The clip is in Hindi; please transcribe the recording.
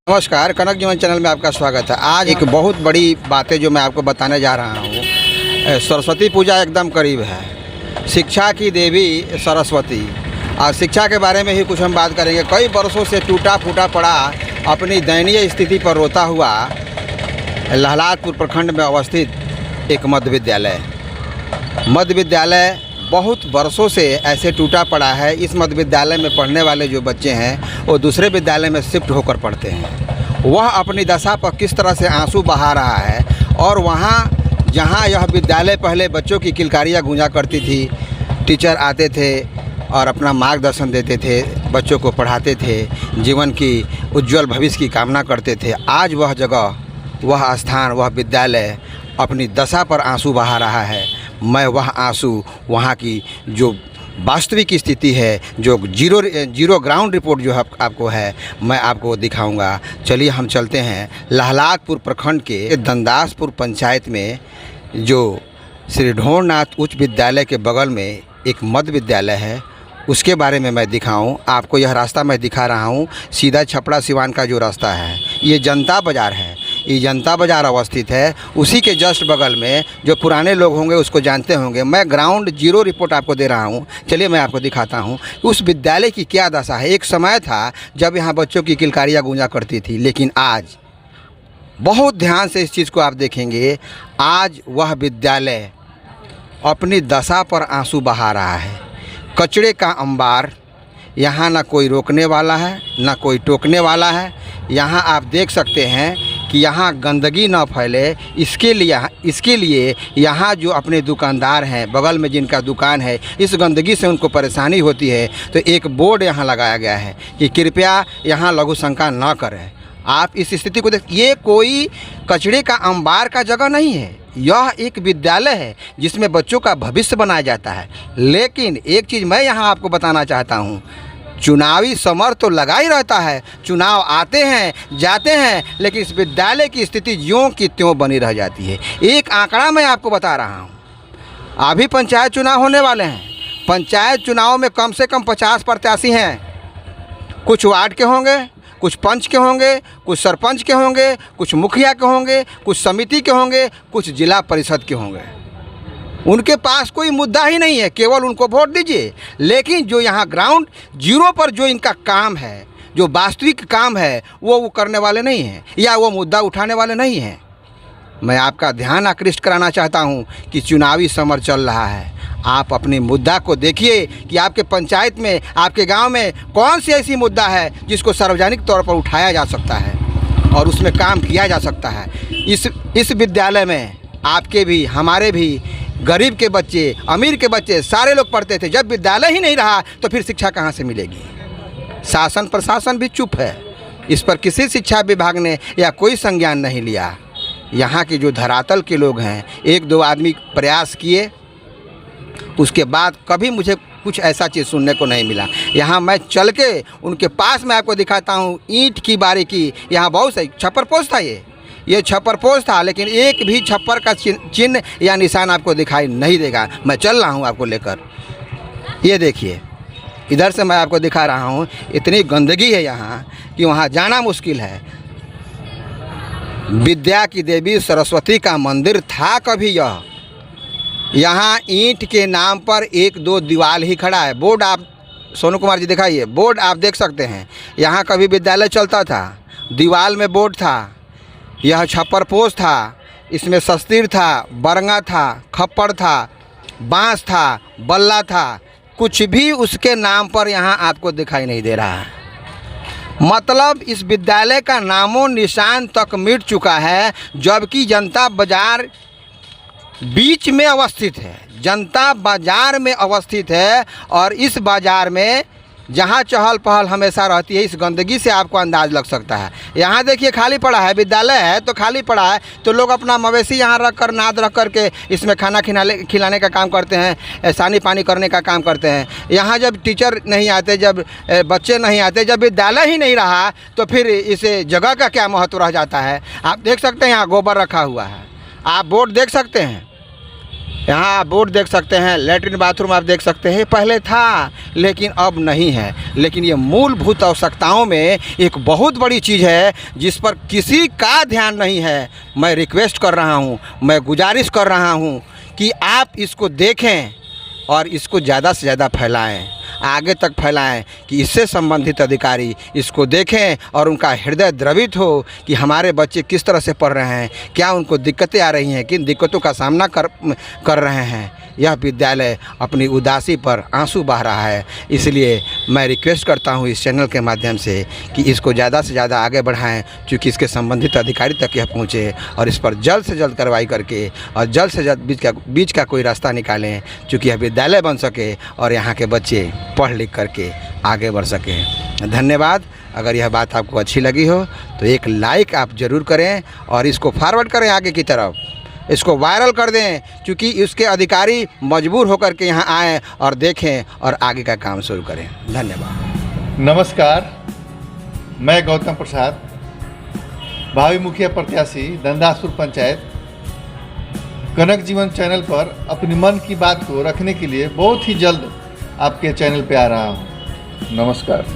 नमस्कार, कनक जीवन चैनल में आपका स्वागत है। आज एक बहुत बड़ी बातें जो मैं आपको बताने जा रहा हूँ। सरस्वती पूजा एकदम करीब है। शिक्षा की देवी सरस्वती, और शिक्षा के बारे में ही कुछ हम बात करेंगे। कई वर्षों से टूटा फूटा पड़ा, अपनी दयनीय स्थिति पर रोता हुआ लहलादपुर प्रखंड में अवस्थित एक मध्य विद्यालय बहुत वर्षों से ऐसे टूटा पड़ा है। इस मध्य विद्यालय में पढ़ने वाले जो बच्चे हैं वो दूसरे विद्यालय में शिफ्ट होकर पढ़ते हैं। वह अपनी दशा पर किस तरह से आंसू बहा रहा है, और वहाँ जहाँ यह विद्यालय पहले बच्चों की किलकारियाँ गूंजा करती थी, टीचर आते थे और अपना मार्गदर्शन देते थे, बच्चों को पढ़ाते थे, जीवन की उज्जवल भविष्य की कामना करते थे, आज वह जगह, वह स्थान, वह विद्यालय अपनी दशा पर आंसू बहा रहा है। मैं वह आंसू, वहाँ की जो वास्तविक स्थिति है, जो जीरो ग्राउंड रिपोर्ट जो आपको है, मैं आपको दिखाऊंगा। चलिए हम चलते हैं लहलादपुर प्रखंड के दंदासपुर पंचायत में जो श्री ढोरनाथ उच्च विद्यालय के बगल में एक मध्य विद्यालय है, उसके बारे में मैं दिखाऊं आपको। यह रास्ता मैं दिखा रहा हूं, सीधा छपड़ा सिवान का जो रास्ता है, ये जनता बाज़ार है। ये जनता बाज़ार अवस्थित है, उसी के जस्ट बगल में। जो पुराने लोग होंगे उसको जानते होंगे। मैं ग्राउंड जीरो रिपोर्ट आपको दे रहा हूँ। चलिए मैं आपको दिखाता हूँ उस विद्यालय की क्या दशा है। एक समय था जब यहाँ बच्चों की किलकारियाँ गूंजा करती थी, लेकिन आज बहुत ध्यान से इस चीज़ को आप देखेंगे, आज वह विद्यालय अपनी दशा पर आंसू बहा रहा है। कचरे का अंबार, यहाँ ना कोई रोकने वाला है, ना कोई टोकने वाला है। यहाँ आप देख सकते हैं कि यहाँ गंदगी ना फैले, इसके लिए यहाँ जो अपने दुकानदार हैं, बगल में जिनका दुकान है, इस गंदगी से उनको परेशानी होती है, तो एक बोर्ड यहाँ लगाया गया है कि कृपया यहाँ लघु शंका न करें। आप इस स्थिति को देख, ये कोई कचरे का अंबार का जगह नहीं है, यह एक विद्यालय है जिसमें बच्चों का भविष्य बनाया जाता है। लेकिन एक चीज़ मैं यहाँ आपको बताना चाहता हूँ, चुनावी समर तो लगा ही रहता है, चुनाव आते हैं जाते हैं, लेकिन इस विद्यालय की स्थिति ज्यों की त्यों बनी रह जाती है। एक आंकड़ा मैं आपको बता रहा हूँ, अभी पंचायत चुनाव होने वाले हैं। पंचायत चुनाव में कम से कम 50 प्रत्याशी हैं। कुछ वार्ड के होंगे, कुछ पंच के होंगे, कुछ सरपंच के होंगे, कुछ मुखिया के होंगे, कुछ समिति के होंगे, कुछ जिला परिषद के होंगे। उनके पास कोई मुद्दा ही नहीं है, केवल उनको वोट दीजिए। लेकिन जो यहाँ ग्राउंड जीरो पर जो इनका काम है, जो वास्तविक काम है, वो करने वाले नहीं हैं, या वो मुद्दा उठाने वाले नहीं हैं। मैं आपका ध्यान आकृष्ट कराना चाहता हूँ कि चुनावी समर चल रहा है। आप अपने मुद्दा को देखिए कि आपके पंचायत में, आपके गांव में कौन सी ऐसी मुद्दा है जिसको सार्वजनिक तौर पर उठाया जा सकता है और उसमें काम किया जा सकता है। इस विद्यालय में आपके भी, हमारे भी, गरीब के बच्चे, अमीर के बच्चे, सारे लोग पढ़ते थे। जब विद्यालय ही नहीं रहा तो फिर शिक्षा कहाँ से मिलेगी? शासन प्रशासन भी चुप है, इस पर किसी शिक्षा विभाग ने या कोई संज्ञान नहीं लिया। यहाँ के जो धरातल के लोग हैं, एक दो आदमी प्रयास किए, उसके बाद कभी मुझे कुछ ऐसा चीज़ सुनने को नहीं मिला। यहाँ मैं चल के उनके पास में आपको दिखाता हूँ ईंट की बारीकी। यहाँ बहुत सही छप्परपोश था, ये छप्परपोश था, लेकिन एक भी छप्पर का चिन्ह या निशान आपको दिखाई नहीं देगा। मैं चल रहा हूँ आपको लेकर, ये देखिए, इधर से मैं आपको दिखा रहा हूँ। इतनी गंदगी है यहाँ कि वहाँ जाना मुश्किल है। विद्या की देवी सरस्वती का मंदिर था कभी यह। यहाँ ईंट के नाम पर एक दो दीवार ही खड़ा है। बोर्ड आप, सोनू कुमार जी दिखाइए, बोर्ड आप देख सकते हैं। यहाँ कभी विद्यालय चलता था, दीवार में बोर्ड था। यह छप्परपोश था, इसमें शस्तिर था, बरंगा था, खप्पड़ था, बांस था, बल्ला था, कुछ भी उसके नाम पर यहाँ आपको दिखाई नहीं दे रहा है। मतलब इस विद्यालय का नामो निशान तक मिट चुका है, जबकि जनता बाज़ार बीच में अवस्थित है, जनता बाज़ार में अवस्थित है। और इस बाज़ार में जहाँ चहल पहल हमेशा रहती है, इस गंदगी से आपको अंदाज़ लग सकता है। यहाँ देखिए खाली पड़ा है, विद्यालय है तो खाली पड़ा है, तो लोग अपना मवेशी यहाँ रख कर, नाद रख कर के इसमें खाना खिलाने का काम करते हैं, सानी पानी करने का काम करते हैं। यहाँ जब टीचर नहीं आते, जब बच्चे नहीं आते, जब विद्यालय ही नहीं रहा, तो फिर इस जगह का क्या महत्व रह जाता है? आप देख सकते हैं यहाँ गोबर रखा हुआ है, आप बोर्ड देख सकते हैं। यहाँ आप बोर्ड देख सकते हैं, लेटरिन बाथरूम आप देख सकते हैं, पहले था लेकिन अब नहीं है। लेकिन ये मूलभूत आवश्यकताओं में एक बहुत बड़ी चीज़ है जिस पर किसी का ध्यान नहीं है। मैं रिक्वेस्ट कर रहा हूँ, मैं गुजारिश कर रहा हूँ कि आप इसको देखें और इसको ज़्यादा से ज़्यादा फैलाएं, आगे तक फैलाएं कि इससे संबंधित अधिकारी इसको देखें और उनका हृदय द्रवित हो कि हमारे बच्चे किस तरह से पढ़ रहे हैं, क्या उनको दिक्कतें आ रही हैं, किन दिक्कतों का सामना कर रहे हैं। यह विद्यालय अपनी उदासी पर आंसू बहा रहा है। इसलिए मैं रिक्वेस्ट करता हूं इस चैनल के माध्यम से कि इसको ज़्यादा से ज़्यादा आगे बढ़ाएं, क्योंकि इसके संबंधित अधिकारी तक यह पहुँचे और इस पर जल्द से जल्द कार्रवाई करके और जल्द से जल्द बीच का कोई रास्ता निकालें, क्योंकि यह विद्यालय बन सके और यहाँ के बच्चे पढ़ लिख करके आगे बढ़ सकें। धन्यवाद। अगर यह बात आपको अच्छी लगी हो तो एक लाइक आप ज़रूर करें और इसको फॉरवर्ड करें आगे की तरफ, इसको वायरल कर दें, क्योंकि इसके अधिकारी मजबूर होकर के यहाँ आएँ और देखें और आगे का काम शुरू करें। धन्यवाद। नमस्कार, मैं गौतम प्रसाद, भावी मुखिया प्रत्याशी धनदासपुर पंचायत, कनक जीवन चैनल पर अपनी मन की बात को रखने के लिए बहुत ही जल्द आपके चैनल पे आ रहा हूँ। नमस्कार।